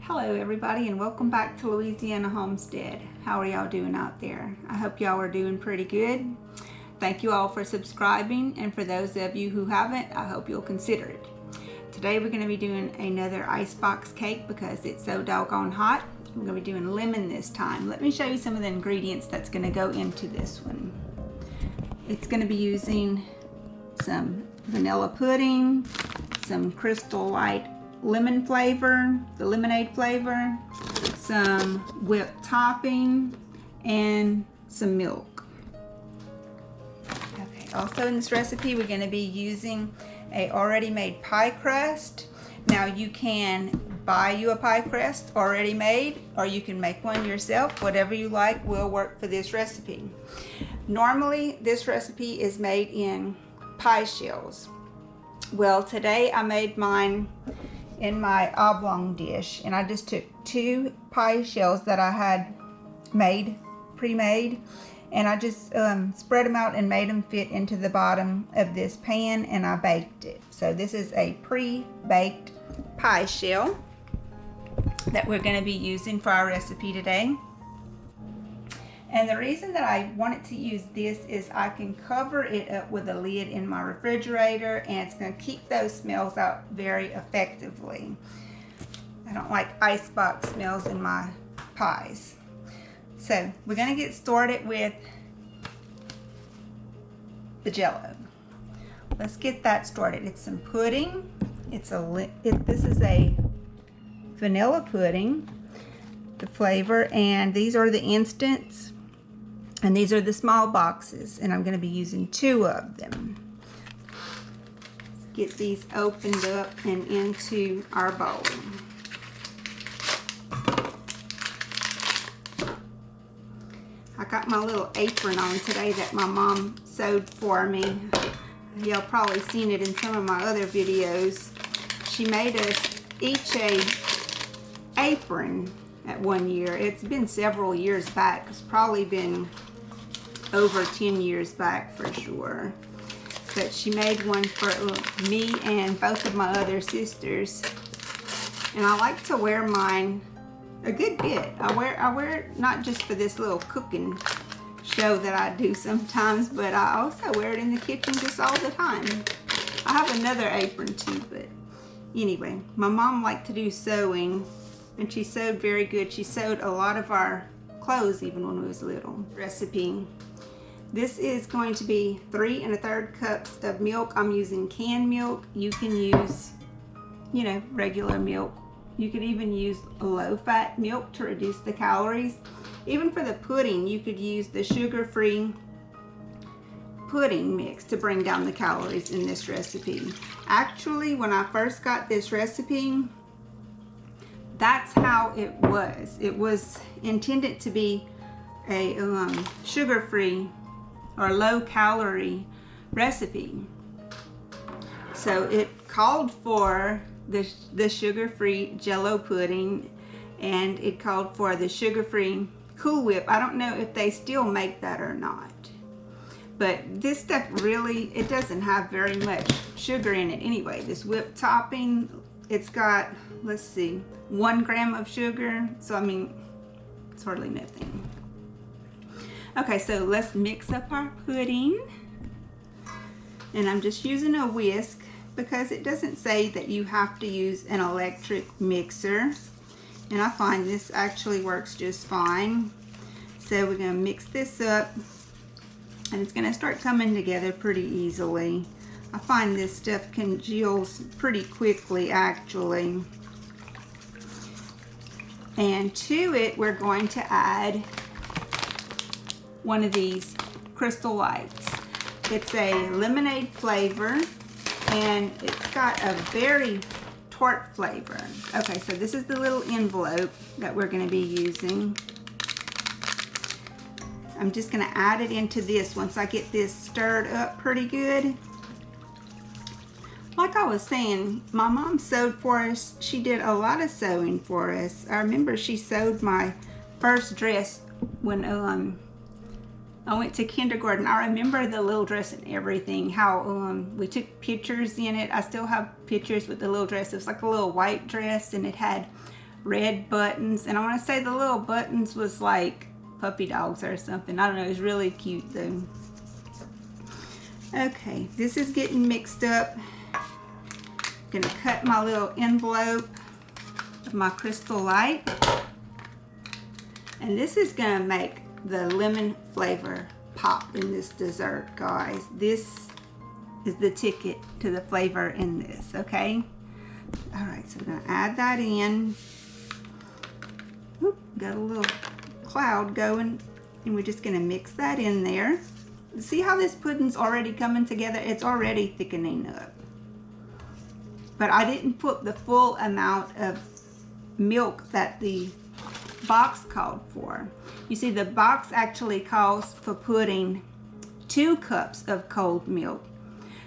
Hello everybody, and welcome back to Louisiana Homestead. How are y'all doing out there? I hope y'all are doing pretty good. Thank you all for subscribing, and for those of you who haven't, I hope you'll consider it. Today we're going to be doing another icebox cake because it's so doggone hot. We're going to be doing lemon this time. Let me show you some of the ingredients that's going to go into this one. It's going to be using some vanilla pudding, some Crystal Light lemon flavor, the lemonade flavor, some whipped topping, and some milk. Okay, also in this recipe we're going to be using a already made pie crust. Now you can buy you a pie crust already made, or you can make one yourself. Whatever you like will work for this recipe. Normally this recipe is made in pie shells. Well, today I made mine in my oblong dish, and I just took 2 pie shells that I had pre-made, and I just spread them out and made them fit into the bottom of this pan, and I baked it. So this is a pre-baked pie shell that we're going to be using for our recipe today. And the reason that I wanted to use this is I can cover it up with a lid in my refrigerator, and it's going to keep those smells out very effectively. I don't like icebox smells in my pies. So we're going to get started with the Jell-O. Let's get that started. It's some pudding. This is a vanilla pudding, the flavor, and these are the instants. And these are the small boxes, and I'm going to be using 2 of them. Let's get these opened up and into our bowl. I got my little apron on today that my mom sewed for me. Y'all probably seen it in some of my other videos. She made us each a apron at one year. It's been several years back. It's probably been over 10 years back for sure. But she made one for me and both of my other sisters. And I like to wear mine a good bit. I wear it not just for this little cooking show that I do sometimes, but I also wear it in the kitchen just all the time. I have another apron too, but anyway, my mom liked to do sewing, and she sewed very good. She sewed a lot of our clothes even when we was little. Recipe. This is going to be 3 1/3 cups of milk. I'm using canned milk. You can use, regular milk. You could even use low-fat milk to reduce the calories. Even for the pudding, you could use the sugar-free pudding mix to bring down the calories in this recipe. Actually, when I first got this recipe, that's how it was. It was intended to be a sugar-free or low-calorie recipe. So it called for the sugar-free Jell-O pudding, and it called for the sugar-free Cool Whip. I don't know if they still make that or not. But this stuff really, it doesn't have very much sugar in it anyway. This whipped topping, it's got, let's see, 1 gram of sugar. So I mean, it's hardly nothing. Okay, so let's mix up our pudding. And I'm just using a whisk because it doesn't say that you have to use an electric mixer. And I find this actually works just fine. So we're going to mix this up, and it's going to start coming together pretty easily. I find this stuff congeals pretty quickly actually. And to it we're going to add one of these Crystal Lights. It's a lemonade flavor, and it's got a very tart flavor. Okay, so this is the little envelope that we're going to be using. I'm just going to add it into this once I get this stirred up pretty good. Like I was saying, my mom sewed for us. She did a lot of sewing for us. I remember she sewed my first dress when I went to kindergarten. I remember the little dress and everything, how we took pictures in it. I still have pictures with the little dress. It was like a little white dress, and it had red buttons. And I want to say the little buttons was like puppy dogs or something. I don't know. It was really cute though. Okay, this is getting mixed up. I'm gonna cut my little envelope of my Crystal Light. And this is gonna make the lemon flavor pop in this dessert, guys. This is the ticket to the flavor in this, okay? All right, so I'm gonna add that in. Oop, got a little cloud going, and we're just gonna mix that in there. See how this pudding's already coming together? It's already thickening up. But I didn't put the full amount of milk that the box called for. You see, the box actually calls for putting 2 cups of cold milk.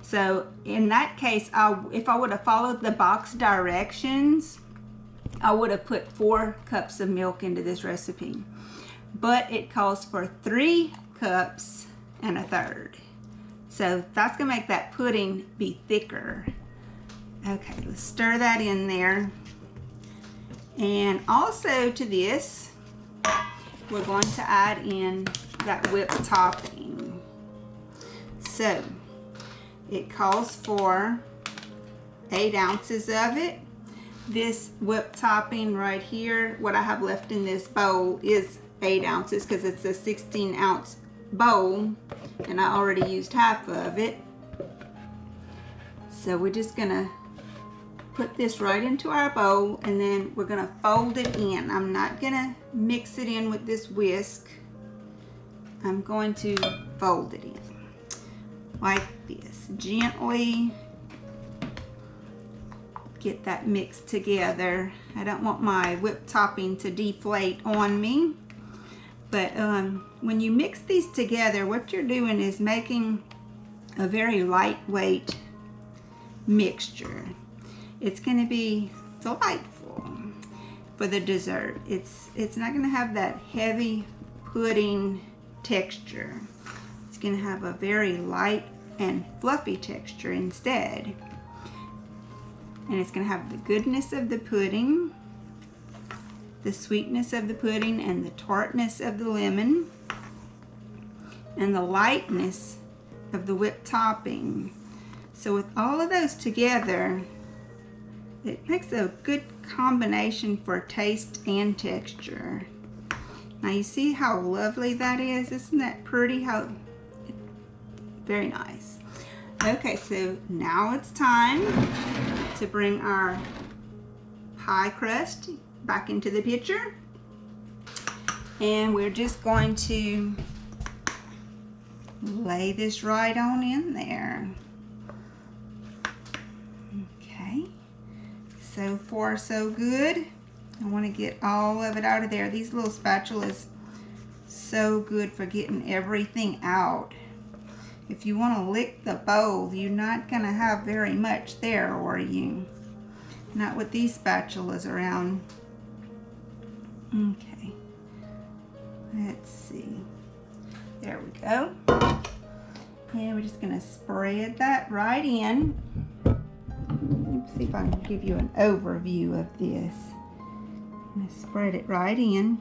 So in that case, if I would have followed the box directions, I would have put 4 cups of milk into this recipe. But it calls for 3 cups and a third. So that's gonna make that pudding be thicker. Okay, let's stir that in there. And also to this, we're going to add in that whipped topping. So it calls for 8 ounces of it. This whipped topping right here, what I have left in this bowl is 8 ounces because it's a 16-ounce bowl and I already used half of it. So we're just gonna put this right into our bowl and then we're gonna fold it in. I'm not gonna mix it in with this whisk. I'm going to fold it in like this. Gently get that mixed together. I don't want my whipped topping to deflate on me. But when you mix these together, what you're doing is making a very lightweight mixture. It's going to be delightful for the dessert. It's not going to have that heavy pudding texture. It's going to have a very light and fluffy texture instead. And it's going to have the goodness of the pudding, the sweetness of the pudding, and the tartness of the lemon, and the lightness of the whipped topping. So with all of those together, it makes a good combination for taste and texture. Now you see how lovely that is? Isn't that pretty? Very nice. Okay, so now it's time to bring our pie crust back into the picture. And we're just going to lay this right on in there. Okay, so far so good. I want to get all of it out of there. These little spatulas so good for getting everything out. If you want to lick the bowl, you're not going to have very much there, are you? Not with these spatulas around. Okay, let's see. There we go. And we're just going to spread that right in. Let's see if I can give you an overview of this. I'm going to spread it right in.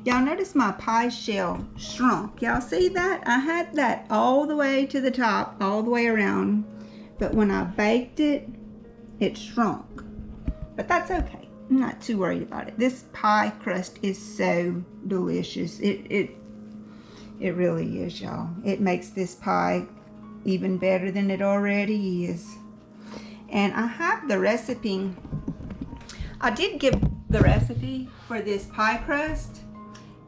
Y'all notice my pie shell shrunk. Y'all see that? I had that all the way to the top, all the way around. But when I baked it, it shrunk. But that's okay. I'm not too worried about it. This pie crust is so delicious. It really is, y'all. It makes this pie even better than it already is. And I have the recipe. I did give the recipe for this pie crust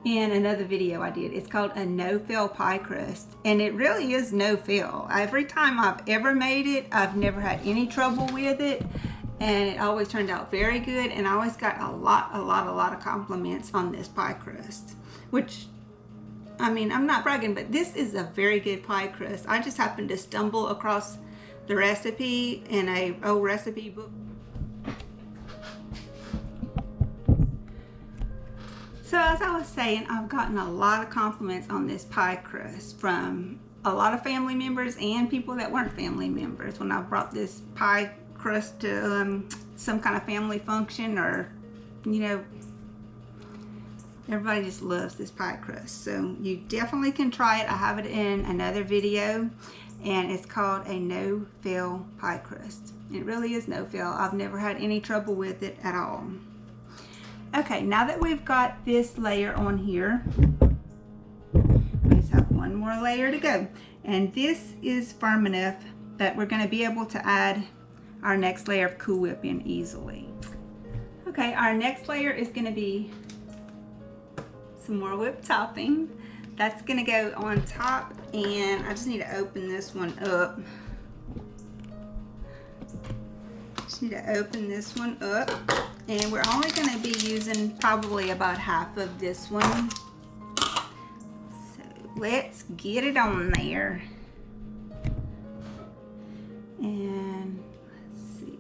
in another video I did. It's called a no-fail pie crust, and it really is no-fail. Every time I've ever made it, I've never had any trouble with it, and it always turned out very good, and I always got a lot of compliments on this pie crust, which, I mean, I'm not bragging, but this is a very good pie crust. I just happened to stumble across the recipe in a old recipe book. So as I was saying, I've gotten a lot of compliments on this pie crust from a lot of family members and people that weren't family members. When I brought this pie crust to some kind of family function or you know, everybody just loves this pie crust. So you definitely can try it. I have it in another video, and it's called a no-fail pie crust. It really is no-fail. I've never had any trouble with it at all. Okay, now that we've got this layer on here, we just have one more layer to go. And this is firm enough that we're going to be able to add our next layer of Cool Whip in easily. Okay, our next layer is going to be some more whipped topping. That's going to go on top, and I just need to open this one up. Just need to open this one up, and we're only going to be using probably about half of this one. So let's get it on there. And let's see.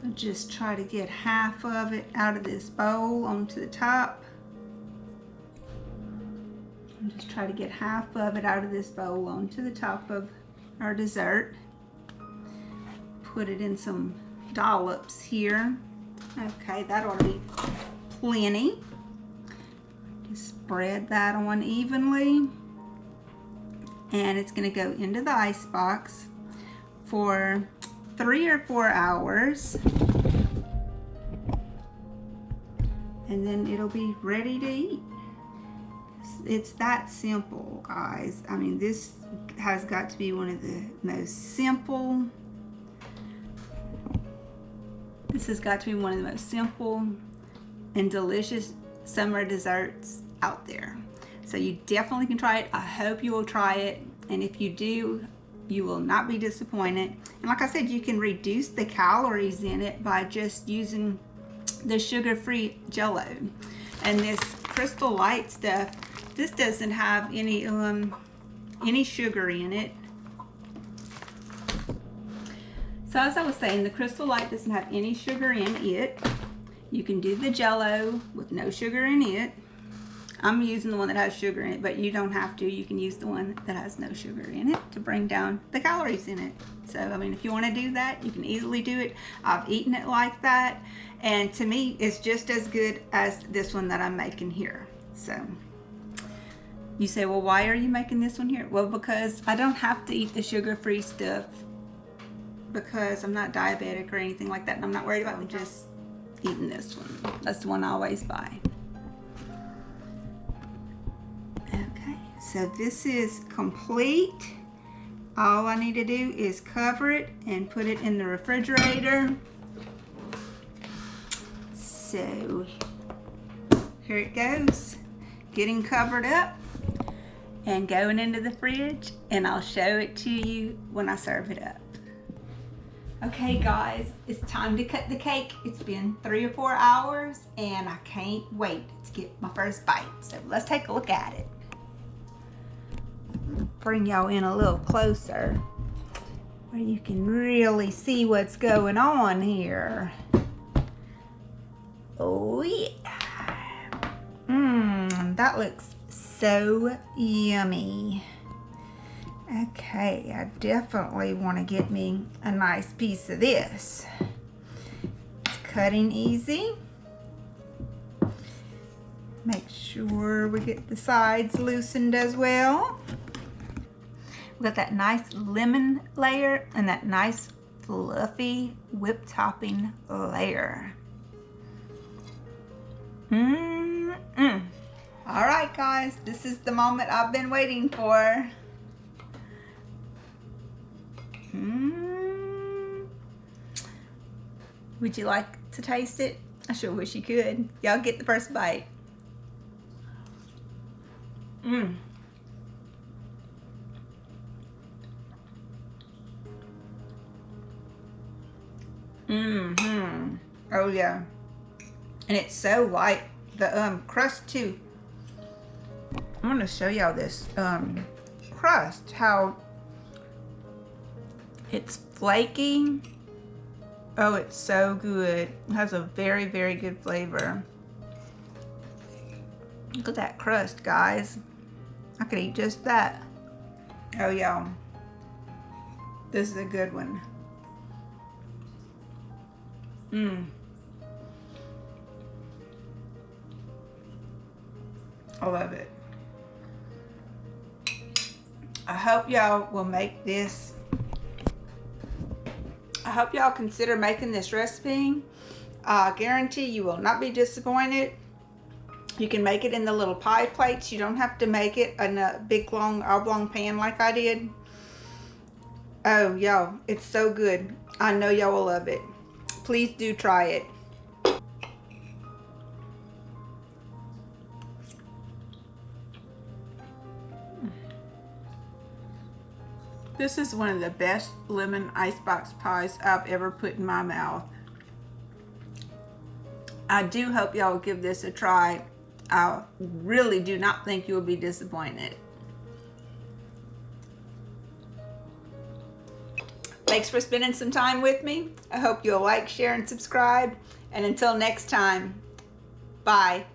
I'll just try to get half of it out of this bowl onto the top. And just try to get half of it out of this bowl onto the top of our dessert. Put it in some dollops here. Okay, that ought to be plenty. Just spread that on evenly. And it's going to go into the ice box for 3 or 4 hours. And then it'll be ready to eat. It's that simple, guys. I mean, this has got to be one of the most simple. This has got to be one of the most simple and delicious summer desserts out there. So you definitely can try it. I hope you will try it. And if you do, you will not be disappointed. And like I said, you can reduce the calories in it by just using the sugar-free Jell-O. And this Crystal Light stuff, this doesn't have any sugar in it. So as I was saying, the Crystal Light doesn't have any sugar in it. You can do the Jell-O with no sugar in it. I'm using the one that has sugar in it, but you don't have to. You can use the one that has no sugar in it to bring down the calories in it. So, I mean, if you want to do that, you can easily do it. I've eaten it like that, and to me, it's just as good as this one that I'm making here. So, you say, well, why are you making this one here? Well, because I don't have to eat the sugar-free stuff because I'm not diabetic or anything like that, and I'm not worried about just eating this one. That's the one I always buy. Okay, so this is complete. All I need to do is cover it and put it in the refrigerator. So here it goes, getting covered up and going into the fridge, and I'll show it to you when I serve it up. Okay guys, it's time to cut the cake. It's been 3 or 4 hours and I can't wait to get my first bite. So let's take a look at it. Bring y'all in a little closer where you can really see what's going on here. Oh yeah. That looks so yummy. Okay, I definitely want to get me a nice piece of this. It's cutting easy. Make sure we get the sides loosened as well. We got that nice lemon layer and that nice fluffy whipped topping layer. All right, guys, this is the moment I've been waiting for. Would you like to taste it? I sure wish you could. Y'all get the first bite. Oh yeah. And it's so light. The crust too. I'm gonna show y'all this crust, how it's flaky. Oh, it's so good. It has a very, very good flavor. Look at that crust, guys. I could eat just that. Oh, y'all. This is a good one. I love it. I hope y'all will make this. I hope y'all consider making this recipe. I guarantee you will not be disappointed. You can make it in the little pie plates. You don't have to make it in a big long oblong pan like I did. Oh, y'all, it's so good. I know y'all will love it. Please do try it. This is one of the best lemon icebox pies I've ever put in my mouth. I do hope y'all will give this a try. I really do not think you will be disappointed. Thanks for spending some time with me. I hope you'll like, share, and subscribe. And until next time, bye.